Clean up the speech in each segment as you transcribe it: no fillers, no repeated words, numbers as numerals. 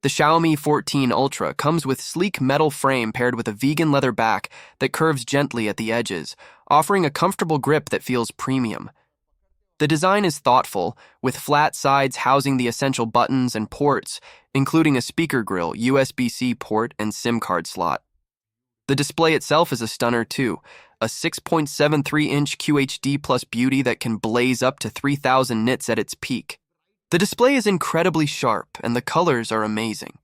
The Xiaomi 14 Ultra comes with sleek metal frame paired with a vegan leather back that curves gently at the edges, offering a comfortable grip that feels premium. The design is thoughtful, with flat sides housing the essential buttons and ports, including a speaker grill, USB-C port, and SIM card slot. The display itself is a stunner too, a 6.73-inch QHD Plus beauty that can blaze up to 3,000 nits at its peak. The display is incredibly sharp, and the colors are amazing.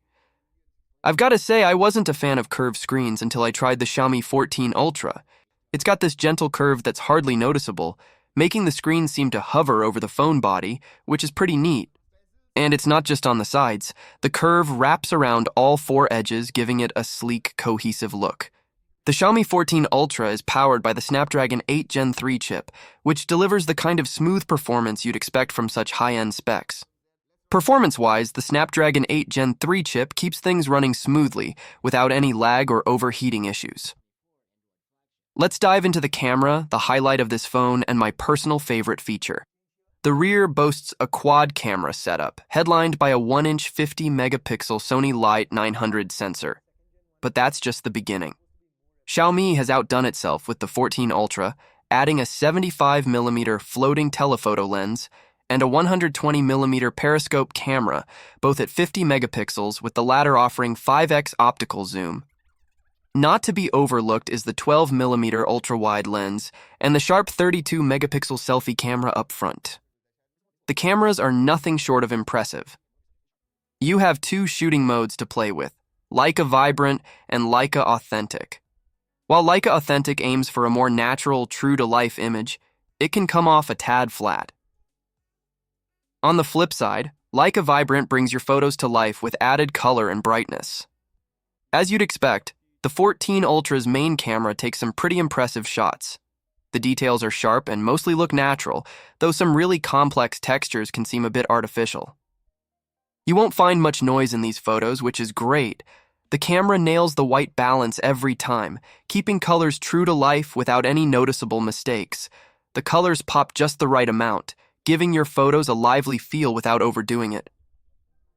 I've got to say, I wasn't a fan of curved screens until I tried the Xiaomi 14 Ultra. It's got this gentle curve that's hardly noticeable, making the screen seem to hover over the phone body, which is pretty neat. And it's not just on the sides. The curve wraps around all four edges, giving it a sleek, cohesive look. The Xiaomi 14 Ultra is powered by the Snapdragon 8 Gen 3 chip, which delivers the kind of smooth performance you'd expect from such high-end specs. Performance-wise, the Snapdragon 8 Gen 3 chip keeps things running smoothly, without any lag or overheating issues. Let's dive into the camera, the highlight of this phone, and my personal favorite feature. The rear boasts a quad camera setup, headlined by a 1-inch 50-megapixel Sony Light 900 sensor. But that's just the beginning. Xiaomi has outdone itself with the 14 Ultra, adding a 75mm floating telephoto lens and a 120mm periscope camera, both at 50 megapixels, with the latter offering 5x optical zoom. Not to be overlooked is the 12mm ultra-wide lens and the sharp 32-megapixel selfie camera up front. The cameras are nothing short of impressive. You have two shooting modes to play with, Leica Vibrant and Leica Authentic. While Leica Authentic aims for a more natural, true-to-life image, it can come off a tad flat. On the flip side, Leica Vibrant brings your photos to life with added color and brightness. As you'd expect, the 14 Ultra's main camera takes some pretty impressive shots. The details are sharp and mostly look natural, though some really complex textures can seem a bit artificial. You won't find much noise in these photos, which is great. The camera nails the white balance every time, keeping colors true to life without any noticeable mistakes. The colors pop just the right amount, giving your photos a lively feel without overdoing it.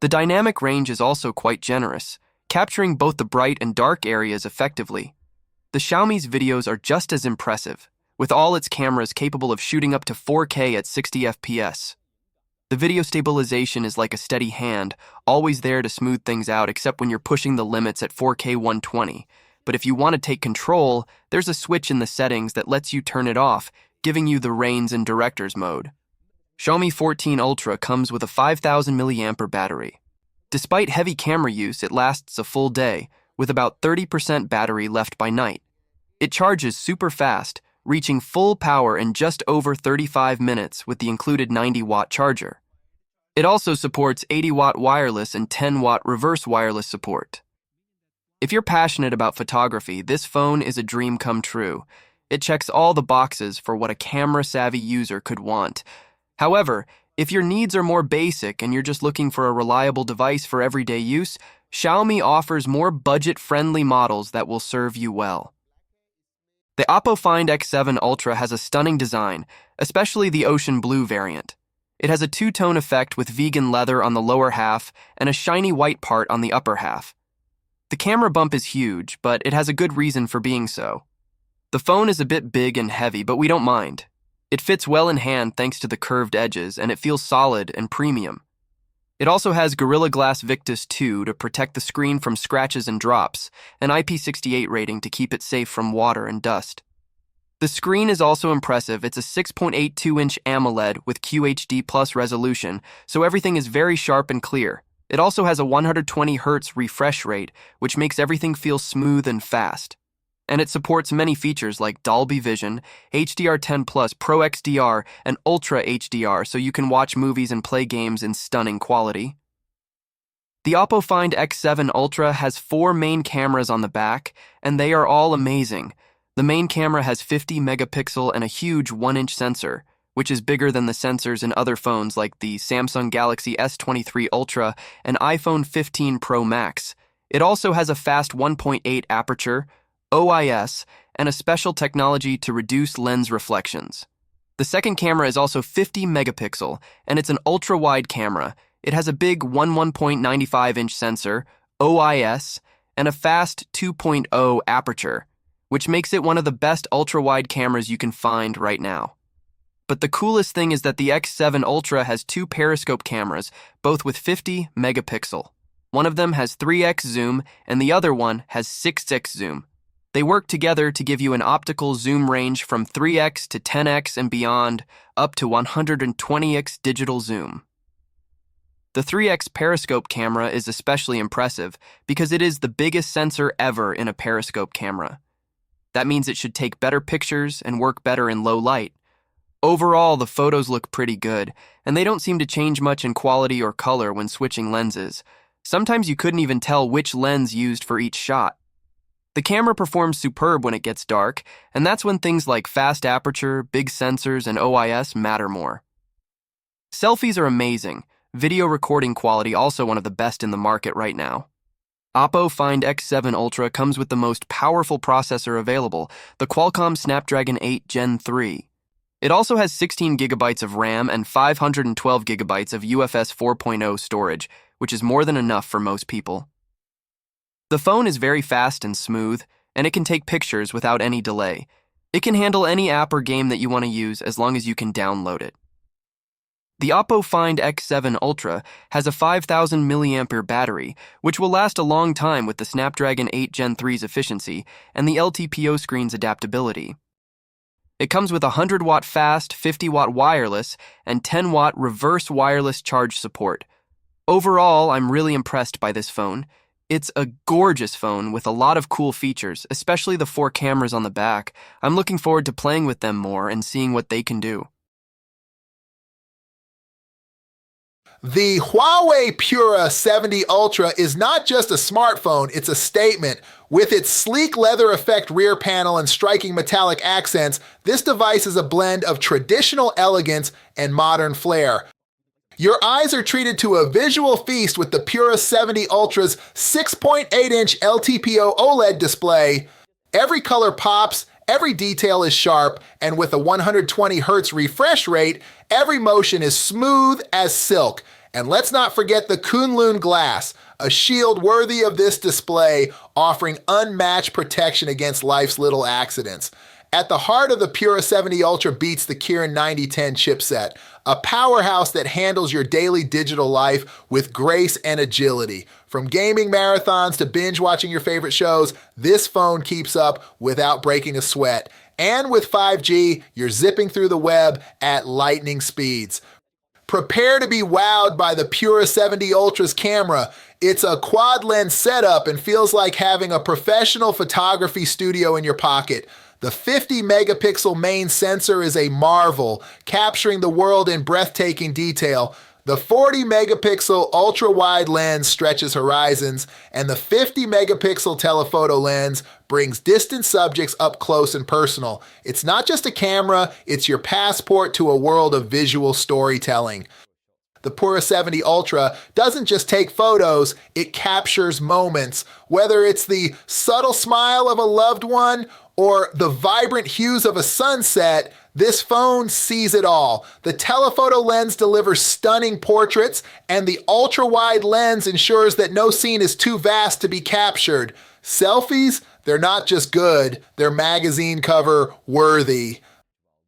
The dynamic range is also quite generous, capturing both the bright and dark areas effectively. The Xiaomi's videos are just as impressive, with all its cameras capable of shooting up to 4K at 60 FPS. The video stabilization is like a steady hand, always there to smooth things out except when you're pushing the limits at 4K 120. But if you want to take control, there's a switch in the settings that lets you turn it off, giving you the reins in director's mode. Xiaomi 14 Ultra comes with a 5,000 mAh battery. Despite heavy camera use, it lasts a full day, with about 30% battery left by night. It charges super fast, reaching full power in just over 35 minutes with the included 90-watt charger. It also supports 80-watt wireless and 10-watt reverse wireless support. If you're passionate about photography, this phone is a dream come true. It checks all the boxes for what a camera-savvy user could want. However, if your needs are more basic and you're just looking for a reliable device for everyday use, Xiaomi offers more budget-friendly models that will serve you well. The Oppo Find X7 Ultra has a stunning design, especially the ocean blue variant. It has a two-tone effect with vegan leather on the lower half and a shiny white part on the upper half. The camera bump is huge, but it has a good reason for being so. The phone is a bit big and heavy, but we don't mind. It fits well in hand thanks to the curved edges, and it feels solid and premium. It also has Gorilla Glass Victus 2 to protect the screen from scratches and drops, an IP68 rating to keep it safe from water and dust. The screen is also impressive. It's a 6.82-inch AMOLED with QHD Plus resolution, so everything is very sharp and clear. It also has a 120Hz refresh rate, which makes everything feel smooth and fast. And it supports many features like Dolby Vision, HDR10+, Pro XDR, and Ultra HDR, so you can watch movies and play games in stunning quality. The Oppo Find X7 Ultra has 4 main cameras on the back, and they are all amazing. The main camera has 50 megapixel and a huge 1-inch sensor, which is bigger than the sensors in other phones like the Samsung Galaxy S23 Ultra and iPhone 15 Pro Max. It also has a fast 1.8 aperture, OIS, and a special technology to reduce lens reflections. The second camera is also 50 megapixel, and it's an ultra-wide camera. It has a big 1.95-inch sensor, OIS, and a fast 2.0 aperture, which makes it one of the best ultra-wide cameras you can find right now. But the coolest thing is that the X7 Ultra has two periscope cameras, both with 50 megapixel. One of them has 3x zoom, and the other one has 6x zoom. They work together to give you an optical zoom range from 3x to 10x and beyond, up to 120x digital zoom. The 3x periscope camera is especially impressive because it is the biggest sensor ever in a periscope camera. That means it should take better pictures and work better in low light. Overall, the photos look pretty good, and they don't seem to change much in quality or color when switching lenses. Sometimes you couldn't even tell which lens used for each shot. The camera performs superb when it gets dark, and that's when things like fast aperture, big sensors, and OIS matter more. Selfies are amazing. Video recording quality also one of the best in the market right now. Oppo Find X7 Ultra comes with the most powerful processor available, the Qualcomm Snapdragon 8 Gen 3. It also has 16 gigabytes of RAM and 512 gigabytes of UFS 4.0 storage, which is more than enough for most people. The phone is very fast and smooth, and it can take pictures without any delay. It can handle any app or game that you want to use as long as you can download it. The Oppo Find X7 Ultra has a 5000 mAh battery, which will last a long time with the Snapdragon 8 Gen 3's efficiency and the LTPO screen's adaptability. It comes with 100-watt fast, 50-watt wireless, and 10-watt reverse wireless charge support. Overall, I'm really impressed by this phone. It's a gorgeous phone with a lot of cool features, especially the 4 cameras on the back. I'm looking forward to playing with them more and seeing what they can do. The Huawei Pura 70 Ultra is not just a smartphone, it's a statement. With its sleek leather effect rear panel and striking metallic accents, this device is a blend of traditional elegance and modern flair. Your eyes are treated to a visual feast with the Pura 70 Ultra's 6.8-inch LTPO OLED display. Every color pops, every detail is sharp, and with a 120 Hz refresh rate, every motion is smooth as silk. And let's not forget the Kunlun glass, a shield worthy of this display, offering unmatched protection against life's little accidents. At the heart of the Pura 70 Ultra beats the Kirin 9010 chipset, a powerhouse that handles your daily digital life with grace and agility. From gaming marathons to binge watching your favorite shows, this phone keeps up without breaking a sweat. And with 5G, you're zipping through the web at lightning speeds. Prepare to be wowed by the Pura 70 Ultra's camera. It's a quad lens setup and feels like having a professional photography studio in your pocket. The 50 megapixel main sensor is a marvel, capturing the world in breathtaking detail. The 40 megapixel ultra-wide lens stretches horizons, and the 50 megapixel telephoto lens brings distant subjects up close and personal. It's not just a camera, it's your passport to a world of visual storytelling. The Pura 70 Ultra doesn't just take photos, it captures moments. Whether it's the subtle smile of a loved one or the vibrant hues of a sunset, this phone sees it all. The telephoto lens delivers stunning portraits, and the ultra-wide lens ensures that no scene is too vast to be captured. Selfies, they're not just good, they're magazine cover worthy.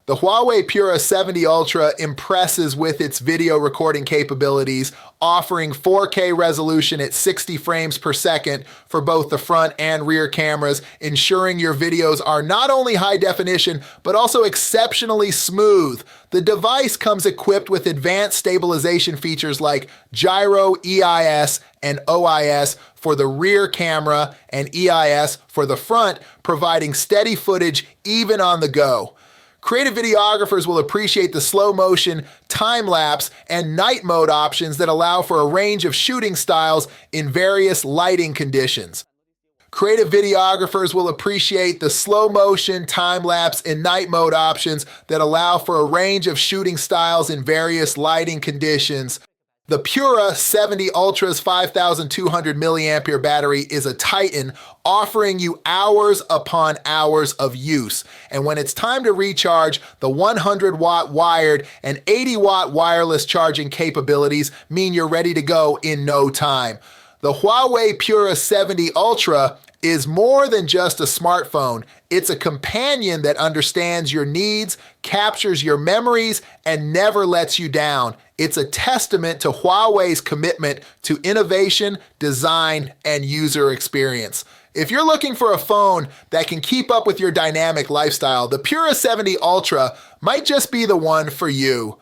The Huawei Pura 70 Ultra impresses with its video recording capabilities, offering 4K resolution at 60 frames per second for both the front and rear cameras, ensuring your videos are not only high definition, but also exceptionally smooth. The device comes equipped with advanced stabilization features like gyro EIS and OIS for the rear camera and EIS for the front, providing steady footage even on the go. Creative videographers will appreciate the slow motion, time-lapse, and night mode options that allow for a range of shooting styles in various lighting conditions. Creative videographers will appreciate the slow motion, time-lapse, and night mode options that allow for a range of shooting styles in various lighting conditions. The Pura 70 Ultra's 5,200 milliampere battery is a titan, offering you hours upon hours of use. And when it's time to recharge, the 100-watt wired and 80-watt wireless charging capabilities mean you're ready to go in no time. The Huawei Pura 70 Ultra is more than just a smartphone. It's a companion that understands your needs, captures your memories, and never lets you down. It's a testament to Huawei's commitment to innovation, design, and user experience. If you're looking for a phone that can keep up with your dynamic lifestyle, the Pura 70 Ultra might just be the one for you.